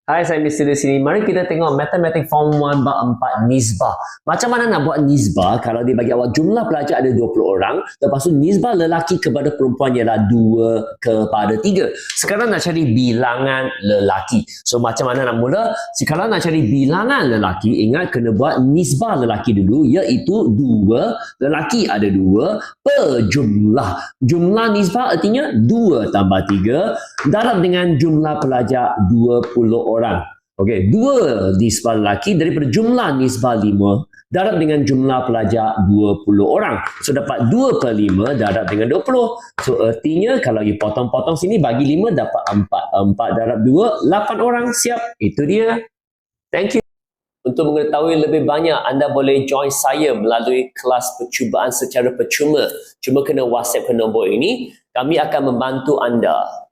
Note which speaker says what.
Speaker 1: Hai, saya Mr. di sini. Mari kita tengok Matematik Form 1 bab 4 nisbah. Macam mana nak buat nisbah kalau dia bagi awak jumlah pelajar ada 20 orang, lepas tu nisbah lelaki kepada perempuan ialah 2 kepada 3. Sekarang nak cari bilangan lelaki. So macam mana nak mula? Sekarang nak cari bilangan lelaki, ingat kena buat nisbah lelaki dulu, iaitu 2, lelaki ada 2 per jumlah. Jumlah nisbah artinya 2 tambah 3 darab dengan jumlah pelajar 20 orang. Okey, 2 nisbah lelaki daripada jumlah nisbah 5 darab dengan jumlah pelajar 20 orang. So dapat 2 per 5 darab dengan 20. So artinya kalau you potong-potong sini bagi 5 dapat 4. 4 darab 2, 8 orang. Siap. Itu dia. Thank you. Untuk mengetahui lebih banyak, anda boleh join saya melalui kelas percubaan secara percuma. Cuma kena WhatsApp ke nombor ini. Kami akan membantu anda.